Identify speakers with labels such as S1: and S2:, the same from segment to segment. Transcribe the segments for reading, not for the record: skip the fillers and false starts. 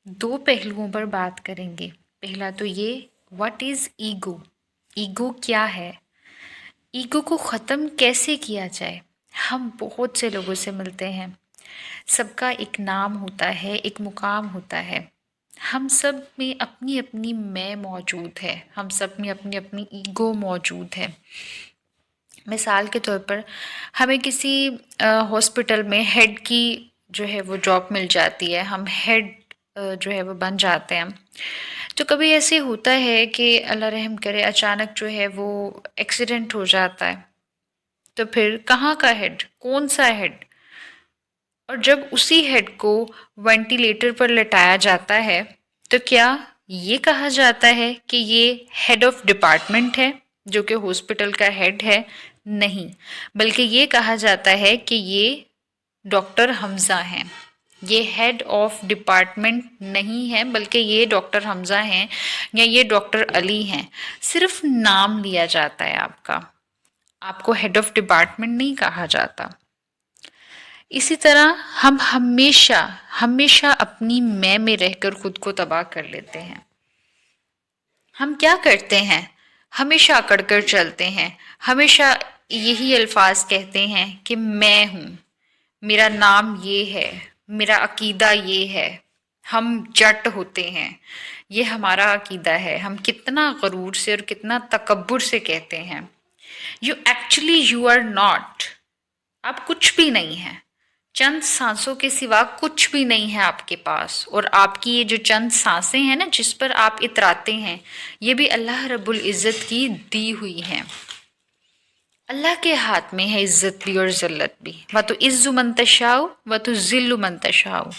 S1: दो पहलुओं पर बात करेंगे। पहला तो ये, व्हाट इज़ ईगो? ईगो क्या है? ईगो को ख़त्म कैसे किया जाए? हम बहुत से लोगों से मिलते हैं, सबका एक नाम होता है, एक मुकाम होता है। हम सब में अपनी अपनी मैं मौजूद है, हम सब में अपनी अपनी ईगो मौजूद है। मिसाल के तौर पर हमें किसी हॉस्पिटल में हेड की जो है वो जॉब मिल जाती है, हम हेड जो है वो बन जाते हैं। तो कभी ऐसे होता है कि अल्लाह रहम करे, अचानक जो है वो एक्सीडेंट हो जाता है। तो फिर कहाँ का हेड, कौन सा हेड? और जब उसी हेड को वेंटिलेटर पर लटाया जाता है तो क्या ये कहा जाता है कि ये हेड ऑफ डिपार्टमेंट है, जो कि हॉस्पिटल का हेड है? नहीं, बल्कि ये कहा जाता है कि ये डॉक्टर हमज़ा हैं। ये हेड ऑफ डिपार्टमेंट नहीं है, बल्कि ये डॉक्टर हमज़ा हैं या ये डॉक्टर अली हैं। सिर्फ नाम लिया जाता है आपका, आपको हेड ऑफ डिपार्टमेंट नहीं कहा जाता। इसी तरह हम हमेशा हमेशा अपनी मैं में रहकर खुद को तबाह कर लेते हैं। हम क्या करते हैं? हमेशा अकड़ कर चलते हैं, हमेशा यही अल्फाज कहते हैं कि मैं हूँ, मेरा नाम ये है, मेरा अकीदा ये है। हम जट होते हैं, ये हमारा अकीदा है। हम कितना गरूर से और कितना तकब्बुर से कहते हैं, यू आर नॉट। आप कुछ भी नहीं हैं, चंद सांसों के सिवा कुछ भी नहीं है आपके पास। और आपकी ये जो चंद सांसें हैं ना, जिस पर आप इतराते हैं, ये भी अल्लाह रब्बुल इज़्ज़त की दी हुई हैं। अल्लाह के हाथ में है इज़्ज़त भी और ज़िल्लत भी। व तो इज़्ज़ु मन तशाउ व तो ज़िल्लु मन तशाउ।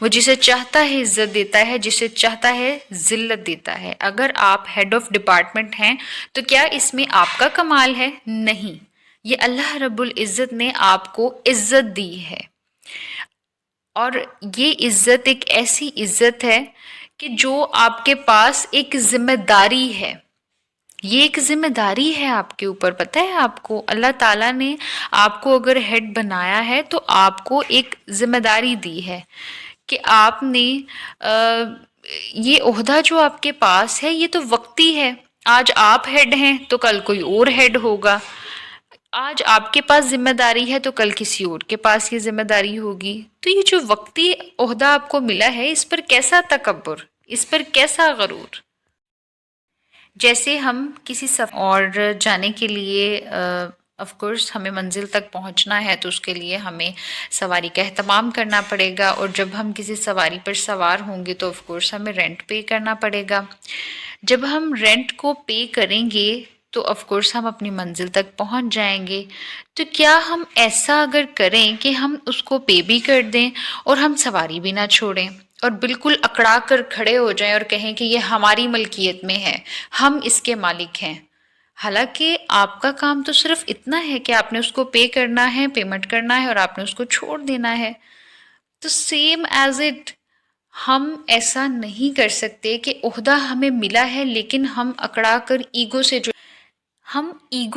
S1: वो जिसे चाहता है इज़्ज़त देता है, जिसे चाहता है ज़िल्लत देता है। अगर आप हेड ऑफ डिपार्टमेंट हैं तो क्या इसमें आपका कमाल है? नहीं, ये अल्लाह रब्बुल इज़्ज़त ने आपको इज़्ज़त दी है। और ये इज़्ज़त एक ऐसी इज़्ज़त है कि जो आपके पास एक ज़िम्मेदारी है। ये एक ज़िम्मेदारी है आपके ऊपर। पता है आपको, अल्लाह ताला ने आपको अगर हेड बनाया है तो आपको एक ज़िम्मेदारी दी है कि आपने ये ओहदा जो आपके पास है ये तो वक्ती है। आज आप हेड हैं तो कल कोई और हेड होगा। आज आपके पास जिम्मेदारी है तो कल किसी और के पास ये जिम्मेदारी होगी। तो ये जो वक्ती ओहदा आपको मिला है, इस पर कैसा तकब्बुर, इस पर कैसा गरूर। जैसे हम किसी सफ़र और जाने के लिए ऑफ कोर्स हमें मंजिल तक पहुंचना है, तो उसके लिए हमें सवारी का एहतमाम करना पड़ेगा। और जब हम किसी सवारी पर सवार होंगे तो ऑफ कोर्स हमें रेंट पे करना पड़ेगा। जब हम रेंट को पे करेंगे तो ऑफ कोर्स हम अपनी मंजिल तक पहुंच जाएंगे। तो क्या हम ऐसा अगर करें कि हम उसको पे भी कर दें और हम सवारी भी ना छोड़ें और बिल्कुल अकड़ा कर खड़े हो जाएं और कहें कि ये हमारी मलकियत में है, हम इसके मालिक हैं? हालांकि आपका काम तो सिर्फ इतना है कि आपने उसको पे करना है, पेमेंट करना है और आपने उसको छोड़ देना है। तो सेम एज इट, हम ऐसा नहीं कर सकते कि ओहदा हमें मिला है लेकिन हम अकड़ा कर ईगो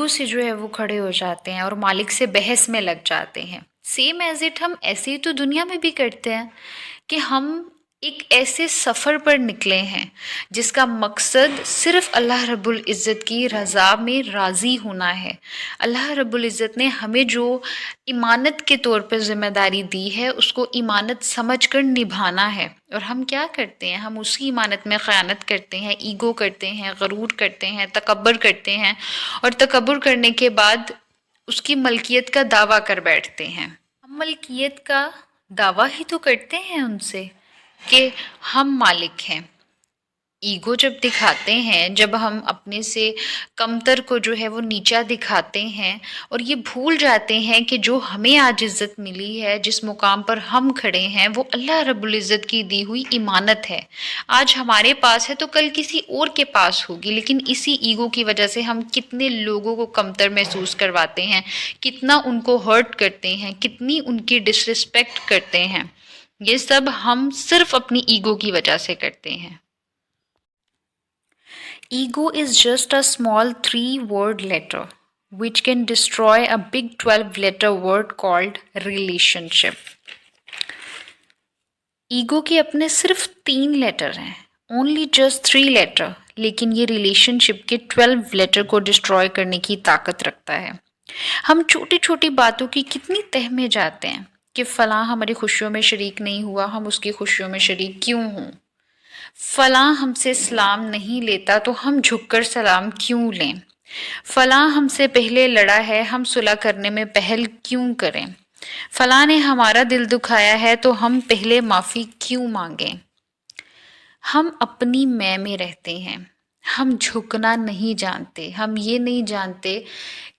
S1: से जो है वो खड़े हो जाते हैं और मालिक से बहस में लग जाते हैं। सेम एज इट हम ऐसे ही तो दुनिया में भी करते हैं कि हम एक ऐसे सफ़र पर निकले हैं जिसका मकसद सिर्फ अल्लाह रब्बुल इज़्ज़त की रज़ा में राज़ी होना है। अल्लाह रब्बुल इज़्ज़त ने हमें जो इमानत के तौर पर ज़िम्मेदारी दी है, उसको इमानत समझकर निभाना है। और हम क्या करते हैं? हम उसी इमानत में ख़यानत करते हैं, ईगो करते हैं, गरूर करते हैं, तकब्बुर करते हैं। और तकब्बुर करने के बाद उसकी मलकियत का दावा कर बैठते हैं। हम मलकियत का दावा ही तो करते हैं उनसे कि हम मालिक हैं। ईगो जब दिखाते हैं, जब हम अपने से कमतर को जो है वो नीचा दिखाते हैं और ये भूल जाते हैं कि जो हमें आज इज़्ज़त मिली है, जिस मुकाम पर हम खड़े हैं, वो अल्लाह रब्बुल इज़्ज़त की दी हुई इमानत है। आज हमारे पास है तो कल किसी और के पास होगी। लेकिन इसी ईगो की वजह से हम कितने लोगों को कमतर महसूस करवाते हैं, कितना उनको हर्ट करते हैं, कितनी उनकी डिसरिस्पेक्ट करते हैं। ये सब हम सिर्फ अपनी ईगो की वजह से करते हैं। Ego is just a small 3-word letter which can destroy a big 12-letter word called relationship. Ego के अपने सिर्फ 3 लेटर हैं, ओनली जस्ट 3 लेटर, लेकिन ये रिलेशनशिप के 12 लेटर को डिस्ट्रॉय करने की ताकत रखता है। हम छोटी छोटी बातों की कितनी तह में जाते हैं कि फलां हमारी खुशियों में शरीक नहीं हुआ, हम उसकी खुशियों में शरीक क्यों हों। फलां हमसे सलाम नहीं लेता तो हम झुककर सलाम क्यों लें। फलां हमसे पहले लड़ा है, हम सुलह करने में पहल क्यों करें। फलां ने हमारा दिल दुखाया है तो हम पहले माफ़ी क्यों मांगें। हम अपनी मैं में रहते हैं, हम झुकना नहीं जानते, हम ये नहीं जानते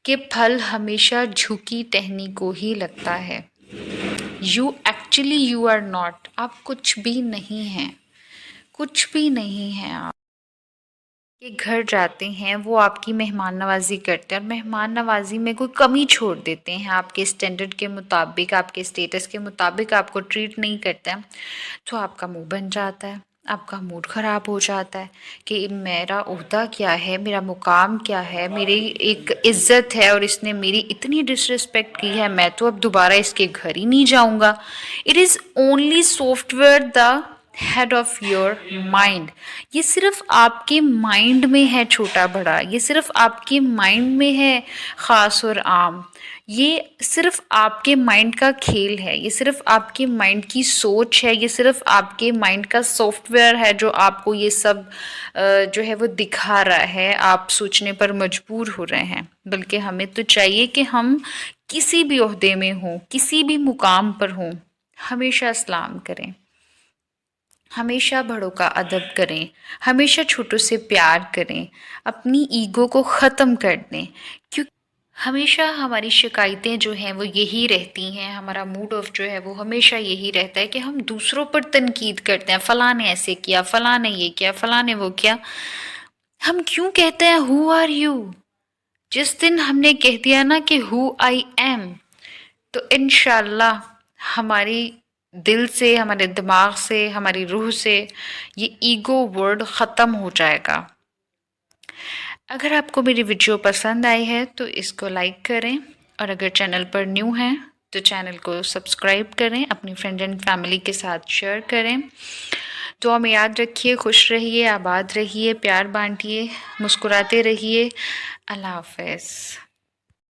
S1: कि फल हमेशा झुकी टहनी को ही लगता है। यू आर नॉट, आप कुछ भी नहीं हैं, कुछ भी नहीं हैं। आप के घर जाते हैं, वो आपकी मेहमान नवाज़ी करते हैं और मेहमान नवाज़ी में कोई कमी छोड़ देते हैं, आपके स्टैंडर्ड के मुताबिक, आपके स्टेटस के मुताबिक आपको ट्रीट नहीं करते हैं, तो आपका मुंह बन जाता है, आपका मूड ख़राब हो जाता है कि मेरा ओहदा क्या है, मेरा मुकाम क्या है, मेरी एक इज़्ज़त है और इसने मेरी इतनी डिसरिस्पेक्ट की है, मैं तो अब दोबारा इसके घर ही नहीं जाऊंगा। It is only software the head of your mind. ये सिर्फ आपके माइंड में है छोटा बड़ा, ये सिर्फ आपके माइंड में है ख़ास और आम, ये सिर्फ आपके माइंड का खेल है, ये सिर्फ आपके माइंड की सोच है, ये सिर्फ आपके माइंड का सॉफ्टवेयर है जो आपको ये सब जो है वो दिखा रहा है, आप सोचने पर मजबूर हो रहे हैं। बल्कि हमें तो चाहिए कि हम किसी भी ओहदे में हों, किसी भी मुकाम पर हों, हमेशा सलाम करें, हमेशा बड़ों का अदब करें, हमेशा छोटों से प्यार करें, अपनी ईगो को ख़त्म कर दें। क्योंकि हमेशा हमारी शिकायतें जो हैं वो यही रहती हैं, हमारा मूड ऑफ जो है वो हमेशा यही रहता है कि हम दूसरों पर तनकीद करते हैं, फ़लाँ ने ऐसे किया, फ़लाँ ने ये किया, फ़लाँ ने वो किया। हम क्यों कहते हैं हु आर यू। जिस दिन हमने कह दिया ना कि हु आई एम, तो इंशाल्लाह हमारी दिल से, हमारे दिमाग से, हमारी रूह से ये ईगो वर्ड ख़त्म हो जाएगा। अगर आपको मेरी वीडियो पसंद आई है तो इसको लाइक करें और अगर चैनल पर न्यू हैं तो चैनल को सब्सक्राइब करें, अपनी फ्रेंड एंड फैमिली के साथ शेयर करें। दुआ में याद रखिए, खुश रहिए, आबाद रहिए, प्यार बांटिए, मुस्कुराते रहिए। अल्लाह हाफ़िज़।